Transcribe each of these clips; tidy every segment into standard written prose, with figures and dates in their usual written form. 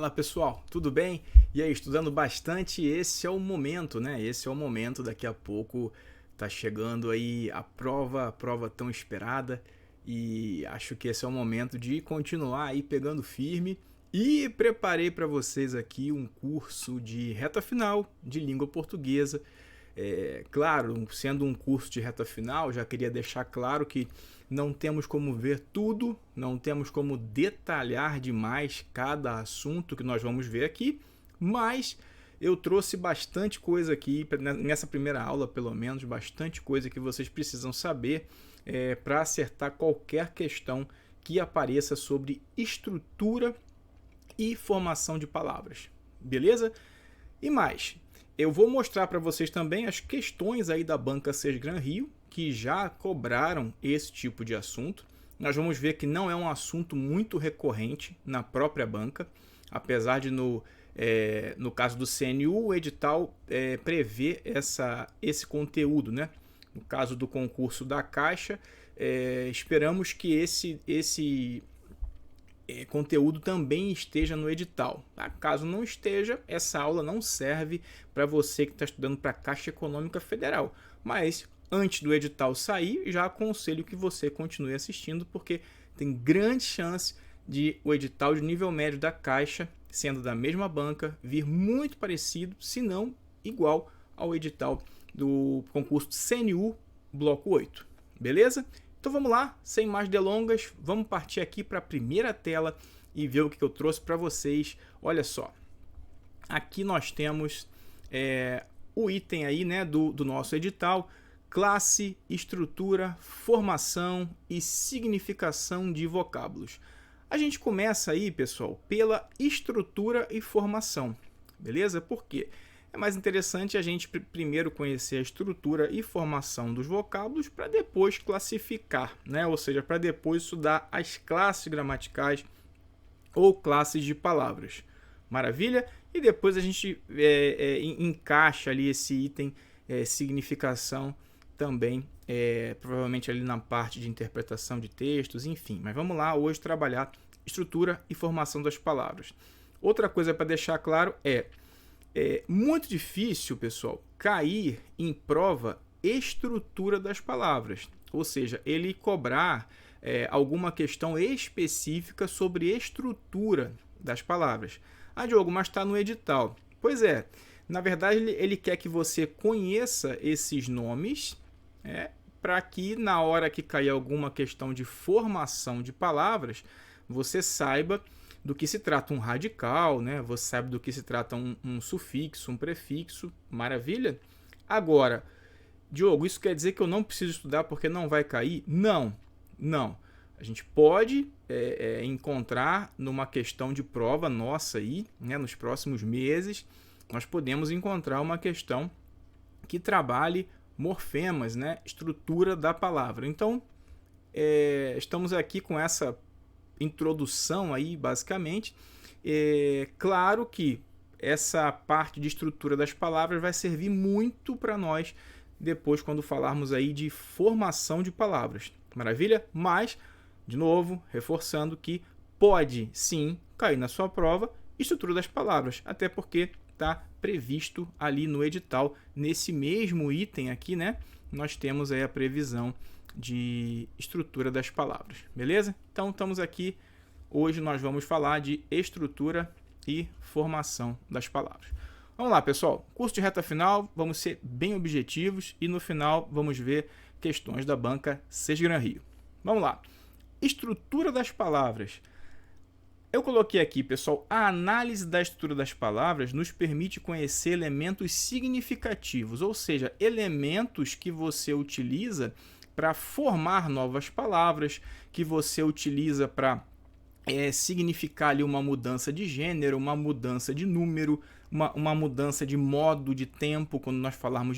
Fala pessoal, tudo bem? E aí, estudando bastante? Esse é o momento, né? Esse é o momento, daqui a pouco tá chegando aí a prova tão esperada e acho que esse é o momento de continuar aí pegando firme e preparei para vocês aqui um curso de reta final de língua portuguesa. Claro, sendo um curso de reta final, já queria deixar claro que não temos como ver tudo, não temos como detalhar demais cada assunto que nós vamos ver aqui, mas eu trouxe bastante coisa aqui, nessa primeira aula pelo menos, bastante coisa que vocês precisam saber para acertar qualquer questão que apareça sobre estrutura e formação de palavras, beleza? E mais, eu vou mostrar para vocês também as questões aí da banca Sesgran Rio, que já cobraram esse tipo de assunto. Nós vamos ver que não é um assunto muito recorrente na própria banca, apesar de no caso do CNU, o edital prevê esse conteúdo, né? No caso do concurso da Caixa, esperamos que esse conteúdo também esteja no edital. Tá? Caso não esteja, essa aula não serve para você que está estudando para a Caixa Econômica Federal. Mas antes do edital sair, já aconselho que você continue assistindo, porque tem grande chance de o edital de nível médio da Caixa, sendo da mesma banca, vir muito parecido, se não igual ao edital do concurso CNU Bloco 8. Beleza? Então vamos lá, sem mais delongas, vamos partir aqui para a primeira tela e ver o que eu trouxe para vocês. Olha só, aqui nós temos o item aí, né, do nosso edital, classe, estrutura, formação e significação de vocábulos. A gente começa aí, pessoal, pela estrutura e formação, beleza? Por quê? É mais interessante a gente primeiro conhecer a estrutura e formação dos vocábulos para depois classificar, né? Ou seja, para depois estudar as classes gramaticais ou classes de palavras. Maravilha? E depois a gente encaixa ali esse item significação também, provavelmente ali na parte de interpretação de textos, enfim. Mas vamos lá hoje trabalhar estrutura e formação das palavras. Outra coisa para deixar claro é muito difícil, pessoal, cair em prova estrutura das palavras, ou seja, ele cobrar alguma questão específica sobre estrutura das palavras. Ah, Diogo, mas está no edital. Pois é, na verdade ele quer que você conheça esses nomes para que na hora que cair alguma questão de formação de palavras, você saiba do que se trata um radical, né? Você sabe do que se trata um sufixo, um prefixo, maravilha? Agora, Diogo, isso quer dizer que eu não preciso estudar porque não vai cair? Não, não. A gente pode encontrar numa questão de prova nossa aí, né? Nos próximos meses, nós podemos encontrar uma questão que trabalhe morfemas, né? Estrutura da palavra. Então, estamos aqui com essa introdução aí, basicamente. Claro que essa parte de estrutura das palavras vai servir muito para nós depois quando falarmos aí de formação de palavras. Maravilha? Mas, de novo, reforçando que pode sim cair na sua prova estrutura das palavras, até porque está previsto ali no edital, nesse mesmo item aqui, né? Nós temos aí a previsão de estrutura das palavras, beleza? Então estamos aqui, hoje nós vamos falar de estrutura e formação das palavras. Vamos lá, pessoal, curso de reta final, vamos ser bem objetivos e no final vamos ver questões da banca Sesgran Rio. Vamos lá, estrutura das palavras. Eu coloquei aqui, pessoal, a análise da estrutura das palavras nos permite conhecer elementos significativos, ou seja, elementos que você utiliza para formar novas palavras, que você utiliza para significar ali uma mudança de gênero, uma mudança de número, uma mudança de modo, de tempo, quando nós falarmos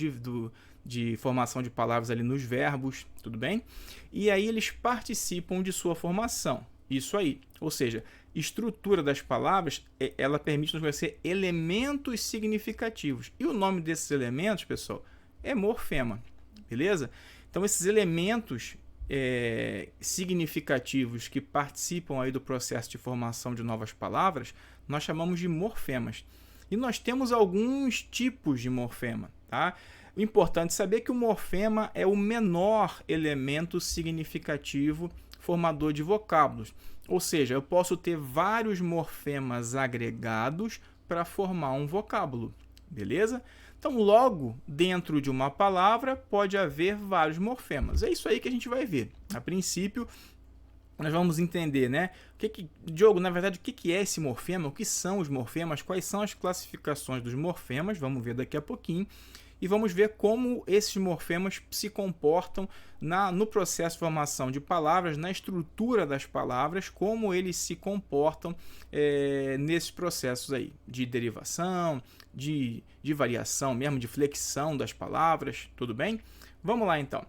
de formação de palavras ali nos verbos, tudo bem? E aí eles participam de sua formação, isso aí. Ou seja, estrutura das palavras, ela permite nos conhecer elementos significativos. E o nome desses elementos, pessoal, é morfema, beleza? Então, esses elementos significativos que participam aí do processo de formação de novas palavras, nós chamamos de morfemas. E nós temos alguns tipos de morfema, tá? O importante é saber que o morfema é o menor elemento significativo formador de vocábulos. Ou seja, eu posso ter vários morfemas agregados para formar um vocábulo, beleza? Então, logo, dentro de uma palavra, pode haver vários morfemas. É isso aí que a gente vai ver. A princípio, nós vamos entender, né? Diogo, na verdade, o que é esse morfema? O que são os morfemas? Quais são as classificações dos morfemas? Vamos ver daqui a pouquinho. E vamos ver como esses morfemas se comportam no processo de formação de palavras, na estrutura das palavras, como eles se comportam nesses processos aí de derivação, de variação mesmo, de flexão das palavras, tudo bem? Vamos lá então.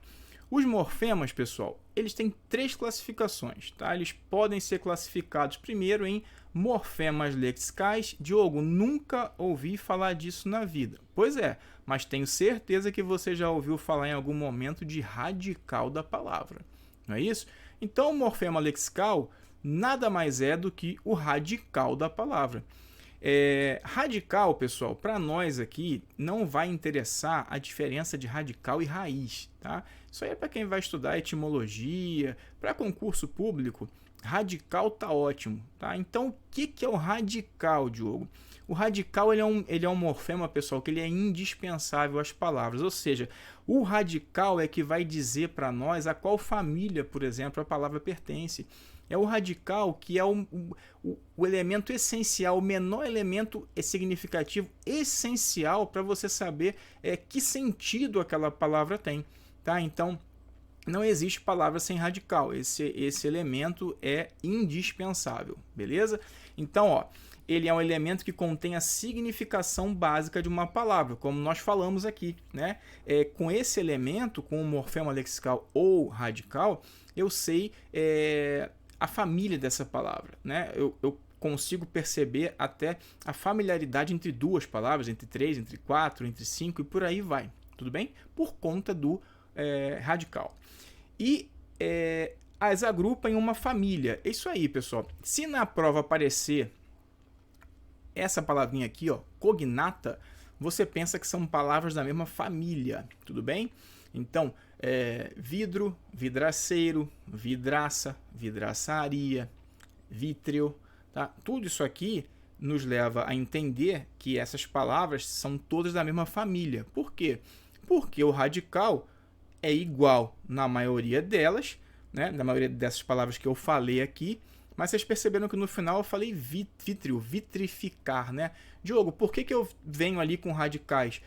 Os morfemas, pessoal, eles têm 3 classificações, tá? Eles podem ser classificados primeiro em morfemas lexicais. Diogo, nunca ouvi falar disso na vida. Pois é, mas tenho certeza que você já ouviu falar em algum momento de radical da palavra, não é isso? Então, o morfema lexical nada mais é do que o radical da palavra. Radical, pessoal, para nós aqui não vai interessar a diferença de radical e raiz, tá? Isso aí é para quem vai estudar etimologia, para concurso público, radical tá ótimo, tá? Então, o que é o radical, Diogo? O radical ele é um morfema, pessoal, que ele é indispensável às palavras, ou seja, o radical é que vai dizer para nós a qual família, por exemplo, a palavra pertence. É o radical que é o elemento essencial, o menor elemento significativo essencial para você saber que sentido aquela palavra tem. Tá? Então, não existe palavra sem radical. Esse elemento é indispensável, beleza? Então, ó, ele é um elemento que contém a significação básica de uma palavra, como nós falamos aqui, né? Com esse elemento, com o morfema lexical ou radical, eu sei a família dessa palavra, né? Eu consigo perceber até a familiaridade entre duas palavras, entre 3, entre 4, entre 5 e por aí vai, tudo bem? Por conta do radical. E as agrupa em uma família. É isso aí, pessoal. Se na prova aparecer essa palavrinha aqui, ó, cognata, você pensa que são palavras da mesma família, tudo bem? Então, vidro, vidraceiro, vidraça, vidraçaria, vítreo, tá? Tudo isso aqui nos leva a entender que essas palavras são todas da mesma família. Por quê? Porque o radical é igual na maioria delas, né? Na maioria dessas palavras que eu falei aqui, mas vocês perceberam que no final eu falei vítreo, vitrificar, né? Diogo, por que eu venho ali com radicais?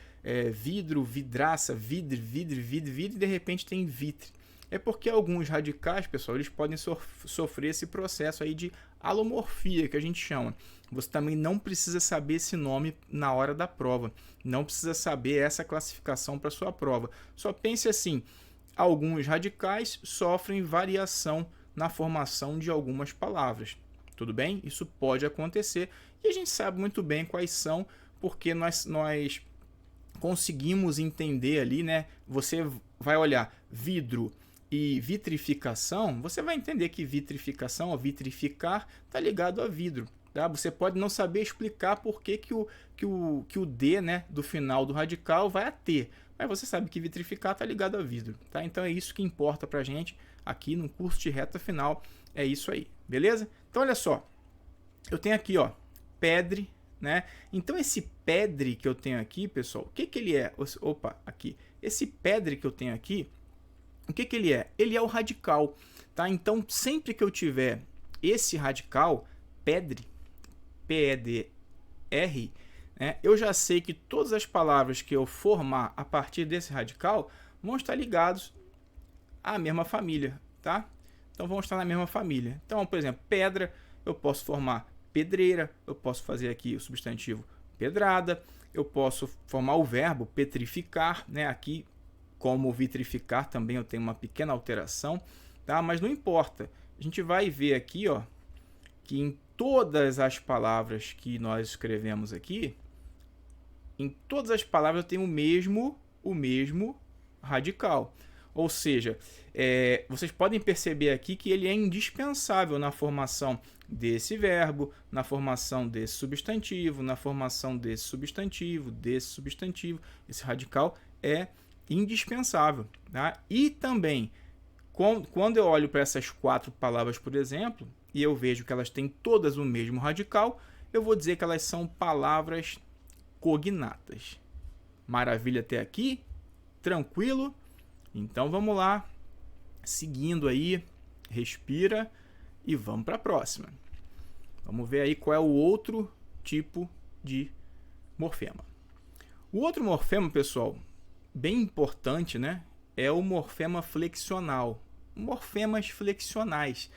Vidro, vidraça, vidre, e de repente tem vitre. É porque alguns radicais, pessoal, eles podem sofrer esse processo aí de alomorfia, que a gente chama. Você também não precisa saber esse nome na hora da prova. Não precisa saber essa classificação para sua prova. Só pense assim, alguns radicais sofrem variação na formação de algumas palavras. Tudo bem? Isso pode acontecer e a gente sabe muito bem quais são, porque nós conseguimos entender ali, né? Você vai olhar vidro e vitrificação, você vai entender que vitrificação ou vitrificar está ligado a vidro. Tá? Você pode não saber explicar por que o D, né, do final do radical vai a T, mas você sabe que vitrificar está ligado a vidro. Tá? Então é isso que importa para a gente aqui no curso de reta final, é isso aí, beleza? Então olha só, eu tenho aqui, ó, pedre, né? Então esse pedre que eu tenho aqui, pessoal, o que ele é? Opa, aqui. Esse pedre que eu tenho aqui, o que ele é? Ele é o radical, tá? Então sempre que eu tiver esse radical, pedre, P-E-D-R, né, eu já sei que todas as palavras que eu formar a partir desse radical vão estar ligados à mesma família, tá? Então vão estar na mesma família. Então, por exemplo, pedra, eu posso formar pedreira, eu posso fazer aqui o substantivo pedrada, eu posso formar o verbo petrificar, né? Aqui, como vitrificar, também eu tenho uma pequena alteração, tá? Mas não importa. A gente vai ver aqui, ó, que em todas as palavras que nós escrevemos aqui, em todas as palavras eu tenho o mesmo radical. Ou seja, vocês podem perceber aqui que ele é indispensável na formação desse verbo, na formação desse substantivo, na formação desse substantivo, desse substantivo. Esse radical é indispensável. Tá? E também, quando eu olho para essas 4 palavras, por exemplo, e eu vejo que elas têm todas o mesmo radical, eu vou dizer que elas são palavras cognatas. Maravilha até aqui? Tranquilo? Então vamos lá, seguindo aí, respira e vamos para a próxima. Vamos ver aí qual é o outro tipo de morfema. O outro morfema, pessoal, bem importante, né? É o morfema flexional. Morfemas flexionais.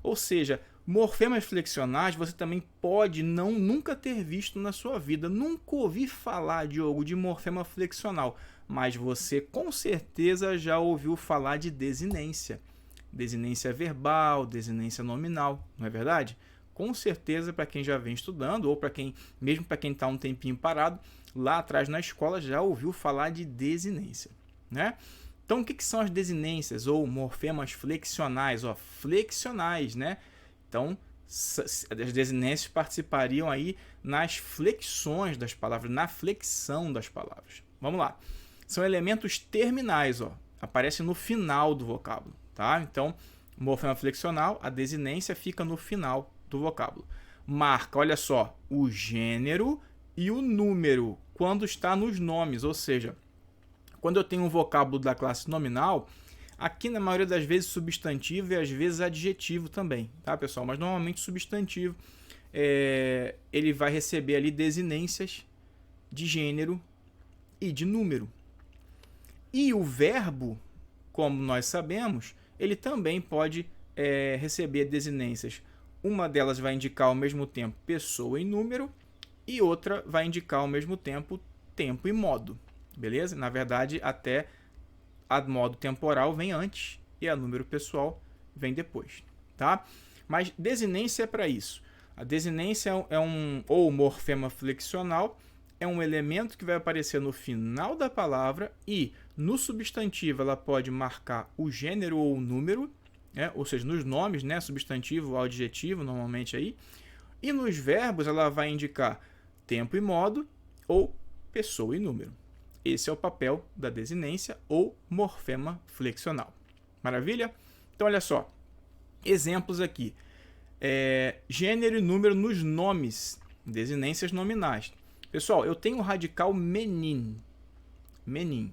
Ou seja, morfemas flexionais você também pode nunca ter visto na sua vida. Nunca ouvi falar, Diogo, de morfema flexional. Mas você com certeza já ouviu falar de desinência. Desinência verbal, desinência nominal, não é verdade? Com certeza, para quem já vem estudando, ou mesmo para quem está um tempinho parado, lá atrás na escola já ouviu falar de desinência, né? Então, o que são as desinências ou morfemas flexionais? Flexionais, né? Então, as desinências participariam aí nas flexões das palavras, na flexão das palavras. Vamos lá. São elementos terminais, aparecem no final do vocábulo, tá? Então, morfema flexional, a desinência fica no final do vocábulo. Marca, olha só, o gênero e o número quando está nos nomes, ou seja, quando eu tenho um vocábulo da classe nominal, aqui na maioria das vezes substantivo e às vezes adjetivo também, tá, pessoal? Mas normalmente substantivo, ele vai receber ali desinências de gênero e de número. E o verbo, como nós sabemos, ele também pode receber desinências. Uma delas vai indicar ao mesmo tempo pessoa e número, e outra vai indicar ao mesmo tempo tempo e modo. Beleza? Na verdade, até a modo temporal vem antes e a número pessoal vem depois. Tá? Mas desinência é para isso. A desinência ou morfema flexional, é um elemento que vai aparecer no final da palavra e no substantivo ela pode marcar o gênero ou o número, ou seja, nos nomes, né, substantivo ou adjetivo normalmente aí, e nos verbos ela vai indicar tempo e modo ou pessoa e número. Esse é o papel da desinência ou morfema flexional. Maravilha? Então olha só, exemplos aqui. Gênero e número nos nomes, desinências nominais. Pessoal, eu tenho o radical menin. Menin.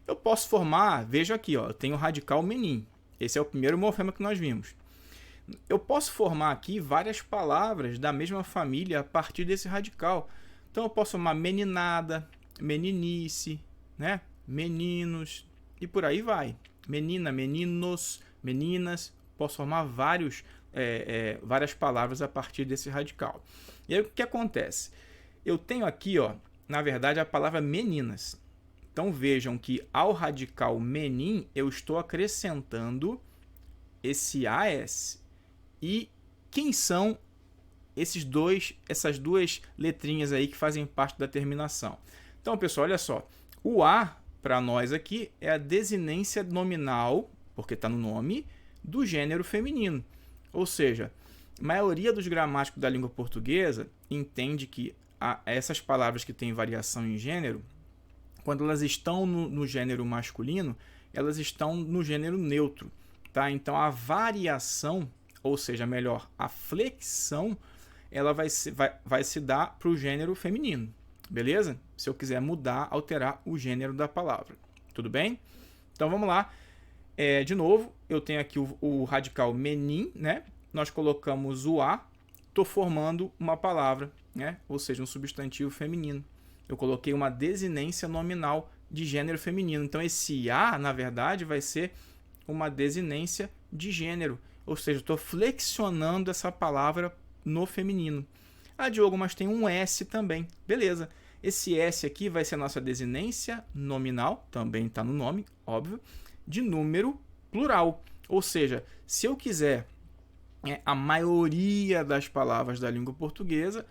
Eu posso formar, veja aqui, eu tenho o radical menin. Esse é o primeiro morfema que nós vimos. Eu posso formar aqui várias palavras da mesma família a partir desse radical. Então eu posso formar meninada, meninice, né? Meninos e por aí vai. Menina, meninos, meninas. Posso formar várias palavras a partir desse radical. E aí o que acontece? Eu tenho aqui, na verdade, a palavra meninas. Então vejam que ao radical menin eu estou acrescentando esse AS. E quem são essas duas letrinhas aí que fazem parte da terminação? Então, pessoal, olha só. O A, para nós aqui, é a desinência nominal, porque está no nome, do gênero feminino. Ou seja, a maioria dos gramáticos da língua portuguesa entende que essas palavras que têm variação em gênero, quando elas estão no gênero masculino, elas estão no gênero neutro. Tá? Então, a variação, ou seja, melhor, a flexão, ela vai se dar para o gênero feminino. Beleza? Se eu quiser mudar, alterar o gênero da palavra. Tudo bem? Então, vamos lá. De novo, eu tenho aqui o radical menin, né? Nós colocamos o A, estou formando uma palavra, né? Ou seja, um substantivo feminino. Eu coloquei uma desinência nominal de gênero feminino. Então, esse A, na verdade, vai ser uma desinência de gênero. Ou seja, estou flexionando essa palavra no feminino. Diogo, mas tem um S também. Beleza. Esse S aqui vai ser a nossa desinência nominal, também está no nome, óbvio, de número plural. Ou seja, se eu quiser, a maioria das palavras da língua portuguesa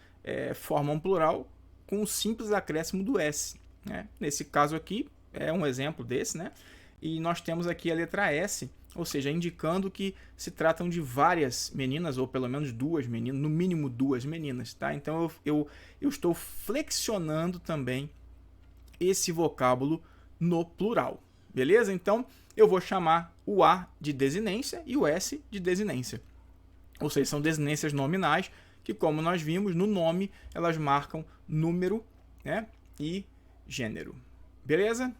formam plural com o simples acréscimo do S. Né? Nesse caso aqui, é um exemplo desse, né? e nós temos aqui a letra S, ou seja, indicando que se tratam de várias meninas, ou pelo menos duas meninas, no mínimo duas meninas, tá? Então eu estou flexionando também esse vocábulo no plural, beleza? Então eu vou chamar o A de desinência e o S de desinência. Ou seja, são desinências nominais que, como nós vimos no nome, elas marcam número, né, e gênero. Beleza?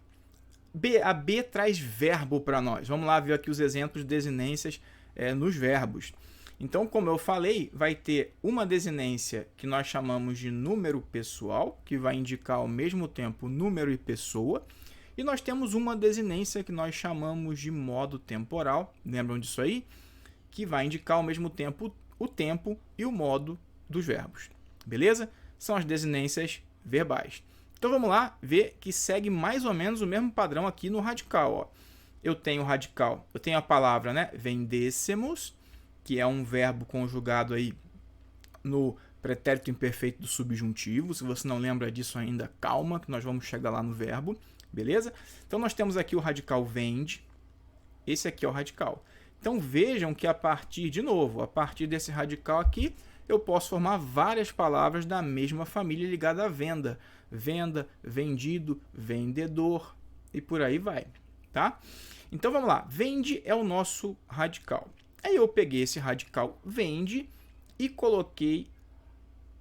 A B traz verbo para nós. Vamos lá ver aqui os exemplos de desinências nos verbos. Então, como eu falei, vai ter uma desinência que nós chamamos de número pessoal, que vai indicar ao mesmo tempo número e pessoa. E nós temos uma desinência que nós chamamos de modo temporal. Lembram disso aí? Que vai indicar ao mesmo tempo o tempo e o modo dos verbos. Beleza? São as desinências verbais. Então vamos lá ver que segue mais ou menos o mesmo padrão aqui no radical. Ó. Eu tenho radical, eu tenho a palavra, né, vendêssemos, que é um verbo conjugado aí no pretérito imperfeito do subjuntivo. Se você não lembra disso ainda, calma, que nós vamos chegar lá no verbo. Beleza? Então nós temos aqui o radical vende. Esse aqui é o radical. Então vejam que a partir desse radical aqui, eu posso formar várias palavras da mesma família ligada à venda. Venda, vendido, vendedor e por aí vai, tá? Então vamos lá, vende é o nosso radical. Aí eu peguei esse radical vende e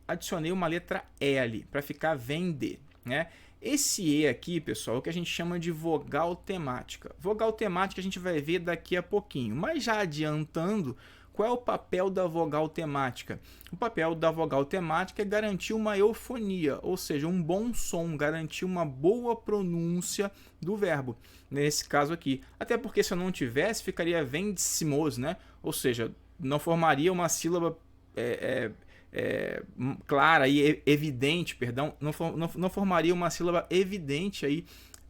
adicionei uma letra L para ficar vender, né? Esse E aqui, pessoal, é o que a gente chama de vogal temática. Vogal temática a gente vai ver daqui a pouquinho, mas já adiantando, qual é o papel da vogal temática? O papel da vogal temática é garantir uma eufonia, ou seja, um bom som, garantir uma boa pronúncia do verbo, nesse caso aqui. Até porque se eu não tivesse, ficaria vendissimos, né? Ou seja, não formaria uma sílaba clara e evidente, perdão, não formaria uma sílaba evidente aí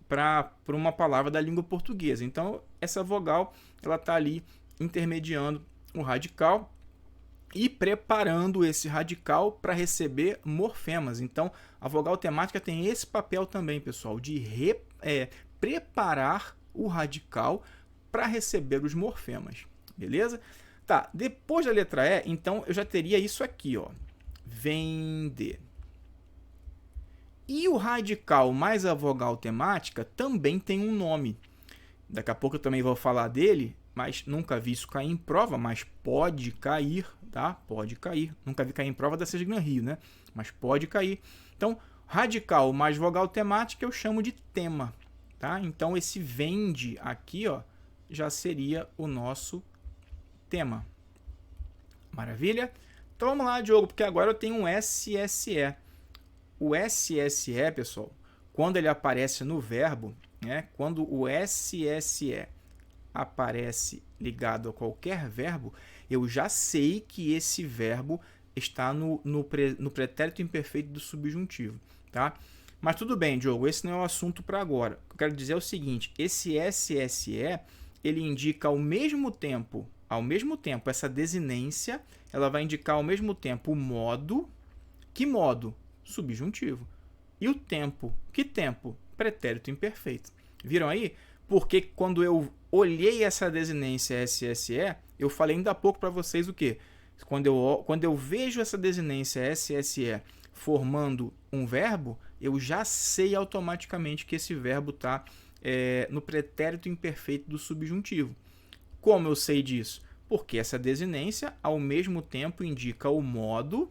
para uma palavra da língua portuguesa. Então, essa vogal ela está ali intermediando o radical e preparando esse radical para receber morfemas. Então, a vogal temática tem esse papel também, pessoal, de preparar o radical para receber os morfemas. Beleza? Tá, depois da letra E, então, eu já teria isso aqui, ó. Vender. E o radical mais a vogal temática também tem um nome. Daqui a pouco eu também vou falar dele, mas nunca vi isso cair em prova, mas pode cair, tá? Pode cair. Nunca vi cair em prova da Sesgran Rio, né? Mas pode cair. Então, radical mais vogal temática eu chamo de tema, tá? Então, esse vende aqui, ó, já seria o nosso tema. Maravilha? Então, vamos lá, Diogo, porque agora eu tenho um SSE. O SSE, pessoal, quando ele aparece no verbo, né? Quando o SSE aparece ligado a qualquer verbo, eu já sei que esse verbo está no pretérito imperfeito do subjuntivo, tá? Mas tudo bem, Diogo, esse não é o assunto para agora. O que eu quero dizer é o seguinte, esse SSE, ele indica ao mesmo tempo, essa desinência, ela vai indicar ao mesmo tempo o modo. Que modo? Subjuntivo. E o tempo. Que tempo? Pretérito imperfeito. Viram aí? Porque quando eu olhei essa desinência SSE, eu falei ainda há pouco para vocês o quê? Quando eu vejo essa desinência SSE formando um verbo, eu já sei automaticamente que esse verbo está no pretérito imperfeito do subjuntivo. Como eu sei disso? Porque essa desinência, ao mesmo tempo, indica o modo,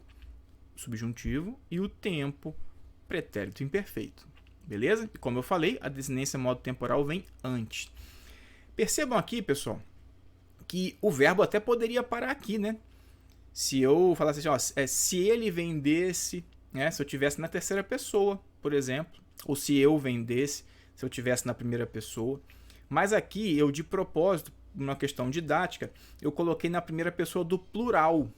subjuntivo, e o tempo, pretérito imperfeito. Beleza? E como eu falei, a desinência modo temporal vem antes. Percebam aqui, pessoal, que o verbo até poderia parar aqui, né? Se eu falasse assim, ó, se ele vendesse, né? Se eu tivesse na terceira pessoa, por exemplo, ou se eu vendesse, se eu tivesse na primeira pessoa. Mas aqui, eu de propósito, uma questão didática, eu coloquei na primeira pessoa do plural.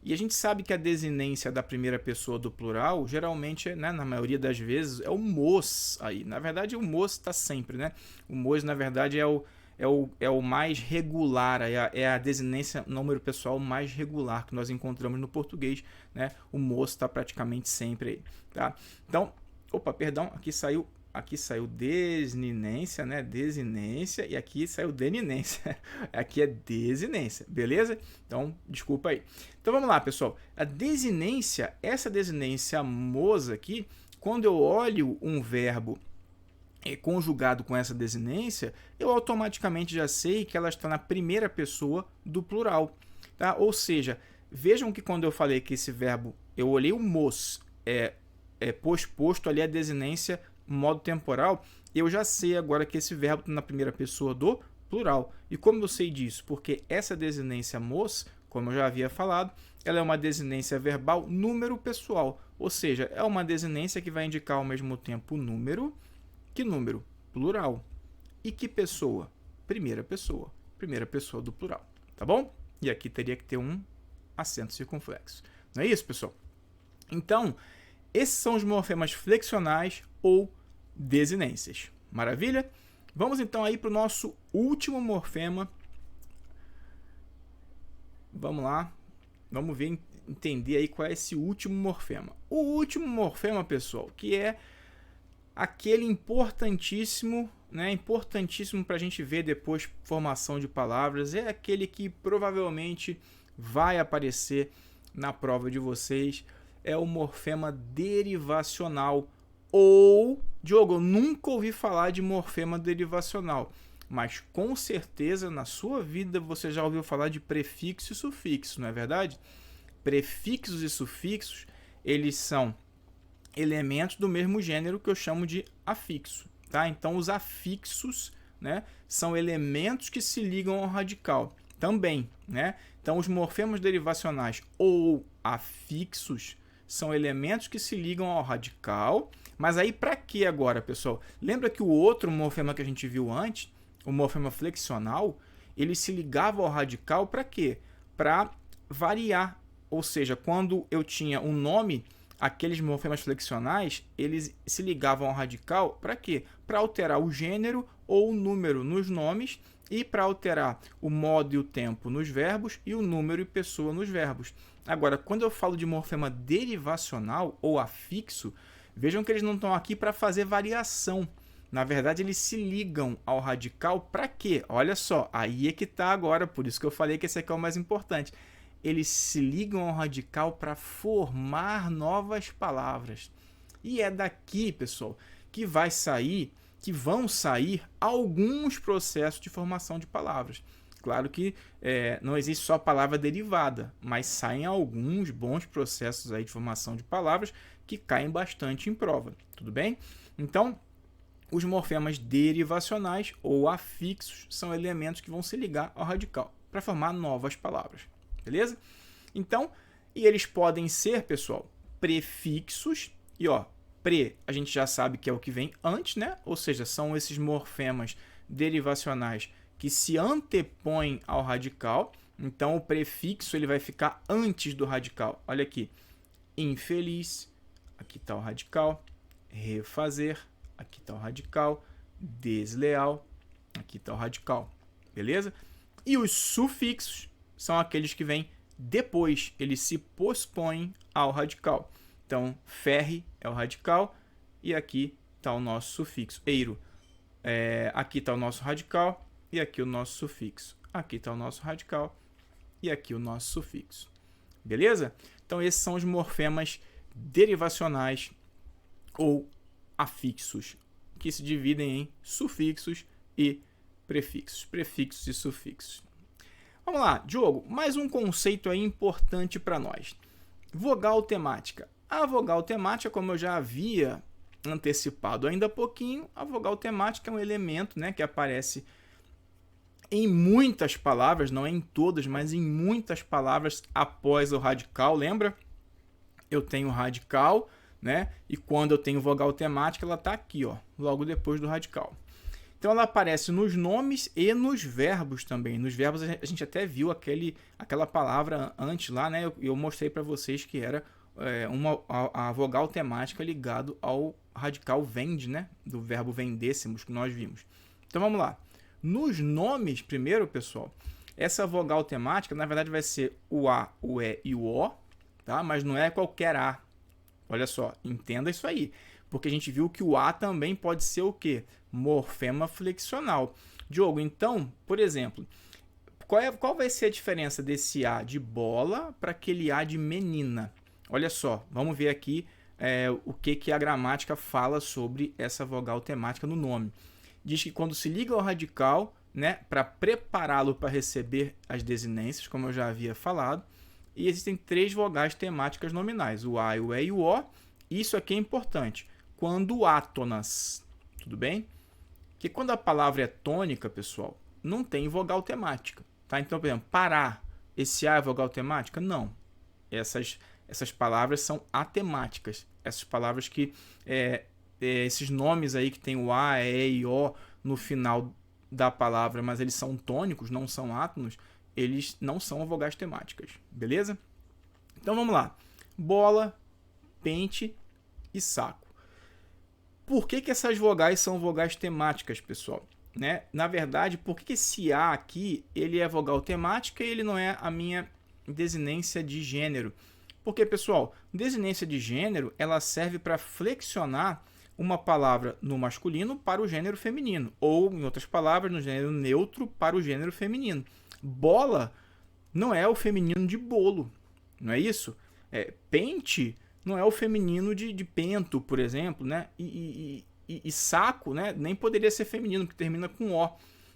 E a gente sabe que a desinência da primeira pessoa do plural, geralmente, né, na maioria das vezes, é o mos aí. Na verdade, o mos está sempre, né? O mos, na verdade, é o mais regular, é a desinência número pessoal mais regular que nós encontramos no português, né? O mos está praticamente sempre aí, tá? Então, opa, perdão, aqui saiu aqui saiu desinência, né? Desinência, e aqui saiu deninência. Aqui é desinência, beleza? Então, desculpa aí. Então, vamos lá, pessoal. A desinência, essa desinência moça aqui, quando eu olho um verbo conjugado com essa desinência, eu automaticamente já sei que ela está na primeira pessoa do plural. Tá? Ou seja, vejam que quando eu falei que esse verbo, eu olhei o mos, posto ali a desinência modo temporal, eu já sei agora que esse verbo está na primeira pessoa do plural. E como eu sei disso? Porque essa desinência mos, como eu já havia falado, ela é uma desinência verbal número pessoal, ou seja, é uma desinência que vai indicar ao mesmo tempo o número. Que número? Plural. E que pessoa? Primeira pessoa do plural, tá bom? E aqui teria que ter um acento circunflexo. Não é isso, pessoal? Então, esses são os morfemas flexionais ou desinências. Maravilha? Vamos então aí para o nosso último morfema. Vamos lá. Vamos ver, entender aí qual é esse último morfema. O último morfema, pessoal, que é aquele importantíssimo, né? Importantíssimo para a gente ver depois formação de palavras. É aquele que provavelmente vai aparecer na prova de vocês. É o morfema derivacional. Ou, Diogo, eu nunca ouvi falar de morfema derivacional, mas com certeza na sua vida você já ouviu falar de prefixo e sufixo, não é verdade? Prefixos e sufixos, eles são elementos do mesmo gênero que eu chamo de afixo. Tá? Então, os afixos, né, são elementos que se ligam ao radical também. Né? Então, os morfemas derivacionais ou afixos são elementos que se ligam ao radical. Mas aí, para que agora, pessoal? Lembra que o outro morfema que a gente viu antes, o morfema flexional, ele se ligava ao radical para quê? Para variar. Ou seja, quando eu tinha um nome, aqueles morfemas flexionais, eles se ligavam ao radical para quê? Para alterar o gênero ou o número nos nomes e para alterar o modo e o tempo nos verbos e o número e pessoa nos verbos. Agora, quando eu falo de morfema derivacional ou afixo, vejam que eles não estão aqui para fazer variação. Na verdade, eles se ligam ao radical para quê? Olha só, aí é que está agora, por isso que eu falei que esse aqui é o mais importante. Eles se ligam ao radical para formar novas palavras. E é daqui, pessoal, que vão sair alguns processos de formação de palavras. Claro que não existe só a palavra derivada, mas saem alguns bons processos aí de formação de palavras que caem bastante em prova, tudo bem? Então, os morfemas derivacionais ou afixos são elementos que vão se ligar ao radical para formar novas palavras. Beleza? Então, e eles podem ser, pessoal, prefixos. E ó, a gente já sabe que é o que vem antes, né? Ou seja, são esses morfemas derivacionais que se antepõem ao radical. Então, o prefixo ele vai ficar antes do radical. Olha aqui, infeliz, aqui está o radical. Refazer, aqui está o radical. Desleal, aqui está o radical. Beleza? E os sufixos são aqueles que vêm depois, eles se pospõem ao radical. Então, ferre é o radical e aqui está o nosso sufixo. Eiro, aqui está o nosso radical e aqui o nosso sufixo. Aqui está o nosso radical e aqui o nosso sufixo. Beleza? Então, esses são os morfemas derivacionais ou afixos, que se dividem em sufixos e prefixos. Prefixos e sufixos. Vamos lá, Diogo, mais um conceito aí importante para nós. Vogal temática. A vogal temática, como eu já havia antecipado ainda há pouquinho, a vogal temática é um elemento, né, que aparece em muitas palavras, não em todas, mas em muitas palavras após o radical. Lembra? Eu tenho radical, né? E quando eu tenho vogal temática, ela está aqui, ó, logo depois do radical. Então, ela aparece nos nomes e nos verbos também. Nos verbos, a gente até viu aquela palavra antes lá, né? Eu mostrei para vocês que era a vogal temática ligado ao radical vende, né? Do verbo vendêssemos, que nós vimos. Então, vamos lá. Nos nomes, primeiro, pessoal, essa vogal temática, na verdade, vai ser o A, o E e o O, tá? Mas não é qualquer A. Olha só, entenda isso aí. Porque a gente viu que o A também pode ser o quê? Morfema flexional. Diogo, então, por exemplo, qual vai ser a diferença desse A de bola para aquele A de menina? Olha só, vamos ver aqui o que a gramática fala sobre essa vogal temática no nome. Diz que quando se liga ao radical, né, para prepará-lo para receber as desinências, como eu já havia falado, e existem 3 vogais temáticas nominais, o A, o E e o O. Isso aqui é importante. Quando átonas, tudo bem? Porque quando a palavra é tônica, pessoal, não tem vogal temática. Tá? Então, por exemplo, parar, esse A é vogal temática? Não. Essas palavras são atemáticas. Essas palavras que... esses nomes aí que tem o A, E e O no final da palavra, mas eles são tônicos, não são átonos, eles não são vogais temáticas. Beleza? Então, vamos lá. Bola, pente e saco. Por que essas vogais são vogais temáticas, pessoal? Né? Na verdade, por que esse A aqui ele é vogal temática e ele não é a minha desinência de gênero? Porque, pessoal, desinência de gênero ela serve para flexionar uma palavra no masculino para o gênero feminino, ou, em outras palavras, no gênero neutro para o gênero feminino. Bola não é o feminino de bolo, não é isso? Pente não é o feminino de pento, por exemplo, né? E saco, né? Nem poderia ser feminino, porque termina com O.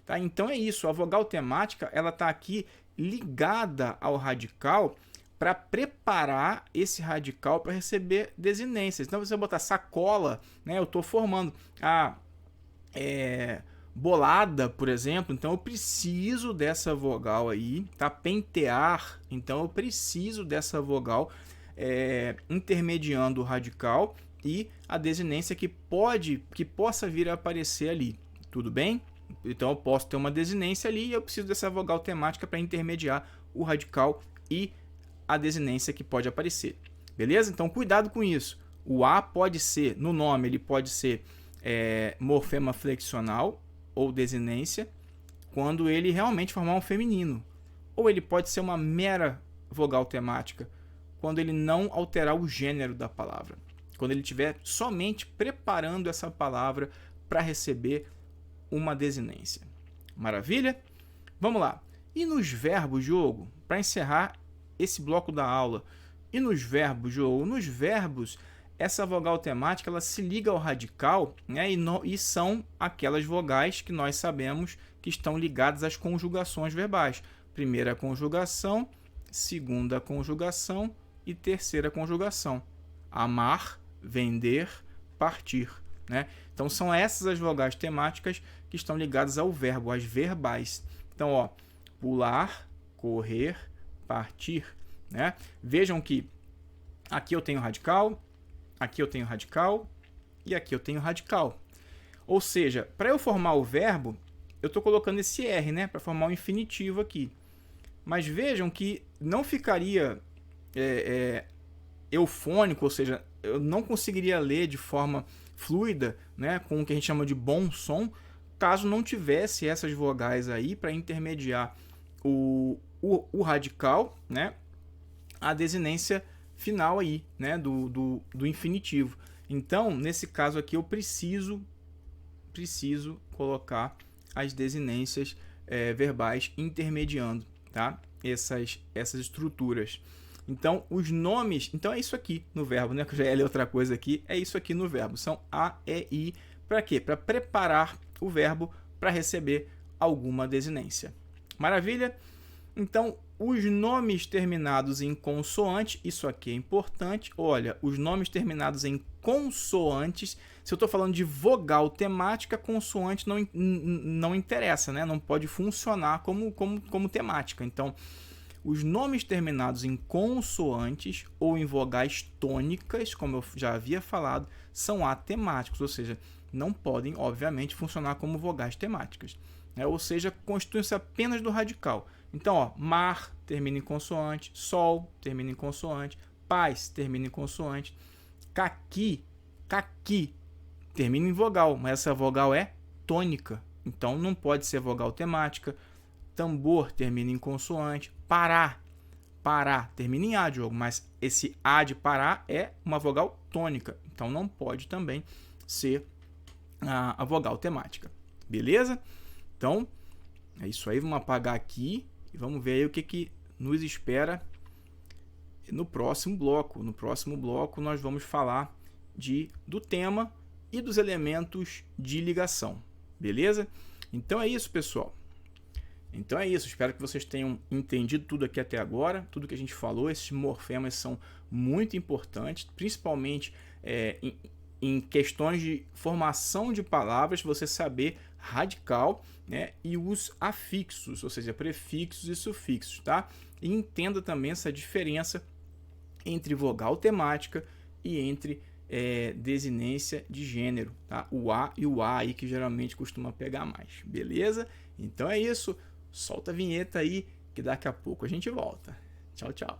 Tá? Então é isso, a vogal temática ela está aqui ligada ao radical para preparar esse radical para receber desinências. Então você botar sacola, né? Eu estou formando a bolada, por exemplo, então eu preciso dessa vogal aí, tá? Pentear, então eu preciso dessa vogal intermediando o radical e a desinência que possa vir a aparecer ali, tudo bem? Então eu posso ter uma desinência ali e eu preciso dessa vogal temática para intermediar o radical e a desinência que pode aparecer, beleza? Então cuidado com isso. O A pode ser, no nome, ele pode ser morfema flexional ou desinência quando ele realmente formar um feminino. Ou ele pode ser uma mera vogal temática quando ele não alterar o gênero da palavra. Quando ele estiver somente preparando essa palavra para receber uma desinência. Maravilha? Vamos lá. E nos verbos, Diogo, para encerrar esse bloco da aula, e nos verbos, Diogo? Nos verbos, essa vogal temática ela se liga ao radical, né, e são aquelas vogais que nós sabemos que estão ligadas às conjugações verbais. Primeira conjugação, segunda conjugação e terceira conjugação. Amar, vender, partir. Né? Então são essas as vogais temáticas que estão ligadas ao verbo, às verbais. Então, ó, pular, correr, partir. Né? Vejam que aqui eu tenho radical, aqui eu tenho radical e aqui eu tenho radical. Ou seja, para eu formar o verbo, eu estou colocando esse R, né, para formar o infinitivo aqui. Mas vejam que não ficaria eufônico, ou seja, eu não conseguiria ler de forma fluida, né, com o que a gente chama de bom som, caso não tivesse essas vogais aí para intermediar o radical, né, a desinência final aí, né, do infinitivo. Então, nesse caso aqui, eu preciso colocar as desinências verbais intermediando, tá? Essas estruturas. Então, os nomes... Então, é isso aqui no verbo, né? Que eu já ia ler outra coisa aqui. É isso aqui no verbo. São A, E, I. Para quê? Para preparar o verbo para receber alguma desinência. Maravilha? Então, os nomes terminados em consoante, isso aqui é importante. Olha, os nomes terminados em consoantes, se eu estou falando de vogal temática, consoante não interessa, né? Não pode funcionar como temática. Então, os nomes terminados em consoantes ou em vogais tônicas, como eu já havia falado, são atemáticos, ou seja, não podem, obviamente, funcionar como vogais temáticas. Ou seja, constituem-se apenas do radical. Então, ó, mar termina em consoante, sol termina em consoante, paz termina em consoante, caqui termina em vogal, mas essa vogal é tônica, então não pode ser vogal temática. Tambor termina em consoante, pará termina em A, Diogo, mas esse A de parar é uma vogal tônica, Então não pode também ser a vogal temática. Beleza? Então é isso aí. Vamos apagar aqui e vamos ver aí o que nos espera no próximo bloco. No próximo bloco nós vamos falar do tema e dos elementos de ligação. Beleza? Então é isso, pessoal. Então é isso, espero que vocês tenham entendido tudo aqui até agora, tudo que a gente falou. Esses morfemas são muito importantes, principalmente em questões de formação de palavras, você saber radical, né, e os afixos, ou seja, prefixos e sufixos, tá? E entenda também essa diferença entre vogal temática e entre desinência de gênero, tá? O A e o A aí que geralmente costuma pegar mais, beleza? Então é isso. Solta a vinheta aí, que daqui a pouco a gente volta. Tchau, tchau.